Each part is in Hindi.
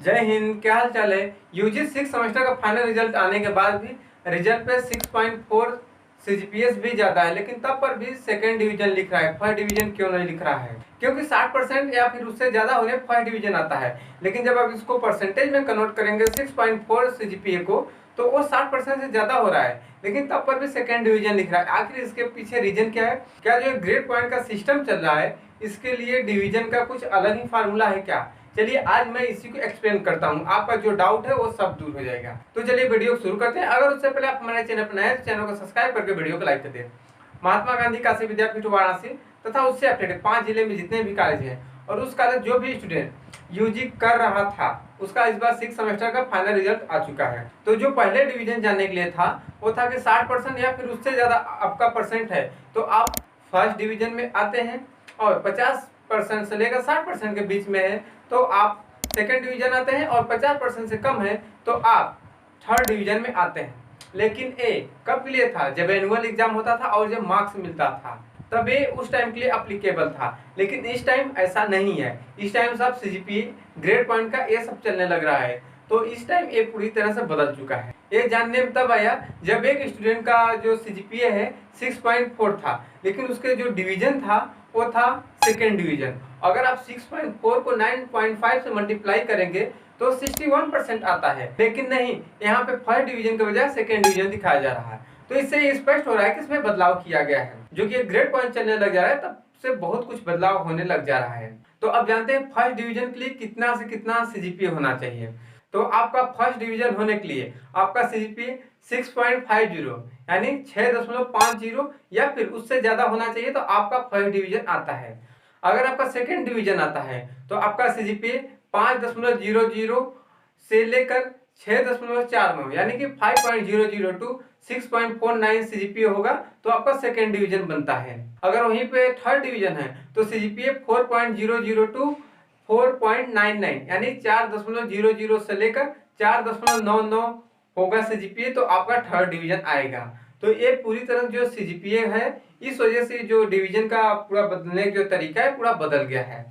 जय हिंद। क्या हाल चाल है। यूजी 6 सेमेस्टर का फाइनल रिजल्ट आने के बाद भी रिजल्ट पे 6.4 सीजीपीएस भी ज़्यादा है, लेकिन तब पर भी सेकंड डिवीजन लिख रहा है। फर्स्ट डिवीजन क्यों नहीं लिख रहा है? क्योंकि 60% या फिर उससे ज़्यादा होने फर्स्ट डिवीजन आता है, लेकिन जब आप इसको परसेंटेज में कन्वर्ट करेंगे 6.4 सीजीपीए को, तो वो 60% से ज़्यादा हो रहा है, लेकिन तब पर भी सेकंड डिवीजन लिख रहा है। आखिर इसके पीछे रीजन क्या है? क्या जो ग्रेड पॉइंट का सिस्टम चल रहा है, इसके लिए डिवीजन का कुछ अलग ही फार्मूला है क्या? चलिए आज मैं इसी को एक्सप्लेन करता हूँ, आपका जो डाउट है वो सब दूर हो जाएगा। तो चलिए वीडियो शुरू करते हैं। अगर उससे पहले आप हमारे चैनल पर नए हैं तो चैनल को सब्सक्राइब करके वीडियो को लाइक कर दें। महात्मा गांधी काशी विद्यापीठ वाराणसी तथा उससे अपडेटेड 5 जिले में जितने भी कॉलेज हैं और उस कॉलेज जो भी स्टूडेंट यूजी कर रहा था, उसका इस बार 6 सेमेस्टर का फाइनल रिजल्ट आ चुका है। तो जो पहले डिवीजन जानने के लिए था वो था कि 60% या फिर उससे ज्यादा आपका परसेंट है तो आप फर्स्ट डिवीजन में आते हैं, और 50% से लेकर 60% के बीच में है तो आप सेकंड डिवीजन आते हैं, और 50% से कम है तो आप थर्ड डिवीजन में आते हैं। लेकिन ए कब के लिए था? जब एनुअल एग्जाम होता था और जब मार्क्स मिलता था, तब ये उस टाइम के लिए अप्लीकेबल था। लेकिन इस टाइम ऐसा नहीं है। इस टाइम सब सीजीपीए ग्रेड पॉइंट का ये सब चलने लग रहा है, तो इस टाइम ये पूरी तरह से बदल चुका है। ये जानने में तब आया जब एक स्टूडेंट का जो सीजीपीए है 6.4 था, लेकिन उसके जो डिवीजन था वो था सेकेंड डिवीजन। अगर आप 6.4 को 9.5 से मल्टीप्लाई करेंगे तो 61% आता है, लेकिन नहीं, यहाँ पे फर्स्ट डिवीजन के बजाय सेकेंड डिवीजन दिखाया जा रहा है। तो इससे ये स्पष्ट हो रहा है कि इसमें बदलाव किया गया है। जो कि ग्रेड पॉइंट चलने लग जा रहा है तब से बहुत कुछ बदलाव होने लग जा रहा है। तो अब जानते हैं फर्स्ट डिवीजन के लिए कितना से कितना सीजीपीए होना चाहिए। तो आपका फर्स्ट डिवीजन होने के लिए आपका सीजीपीए 6.50 यानी 6.50 या फिर उससे ज्यादा होना चाहिए तो आपका फर्स्ट डिवीजन आता है। अगर आपका सेकेंड डिवीजन आता है तो आपका सीजीपीए 5.00 से लेकर 6.49 यानी कि 5.002 6.49 सीजीपीए होगा तो आपका सेकेंड डिवीजन बनता है। अगर वहीं पे थर्ड डिवीजन है तो सीजीपीए 4.002 4.99 यानी 4.00 से लेकर 4.99 होगा सीजीपीए, तो आपका थर्ड डिवीजन आएगा। तो ये पूरी तरह जो सीजीपीए है, इस वजह से जो डिवीजन का पूरा बदलने का जो तरीका है पूरा बदल गया है।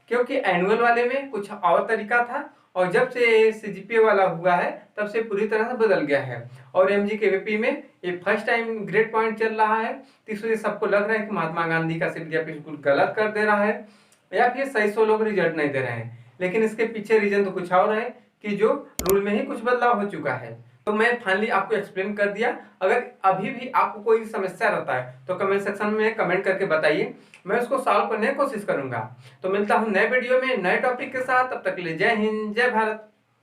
क्योंकि एनुअल वाले में कुछ और तरीका था, और जब से सीजीपीए वाला हुआ है तब से पूरी तरह से बदल गया है। और एमजीकेवीपी में ये फर्स्ट टाइम ग्रेड पॉइंट चल रहा है, तो इस वजह सबको लग रहा है कि महात्मा गांधी का विद्यापीठ स्कूल गलत कर दे रहा है या फिर सही सो लोग रिजल्ट नहीं दे रहे हैं। लेकिन इसके पीछे रीजन तो कुछ और है कि जो रूल में ही कुछ बदलाव हो चुका है। तो मैं फाइनली आपको एक्सप्लेन कर दिया। अगर अभी भी आपको कोई समस्या रहता है तो कमेंट सेक्शन में कमेंट करके बताइए, मैं उसको सॉल्व करने की कोशिश करूंगा। तो मिलता हूं नए वीडियो में नए टॉपिक के साथ, तब तक के लिए जय हिंद जय भारत।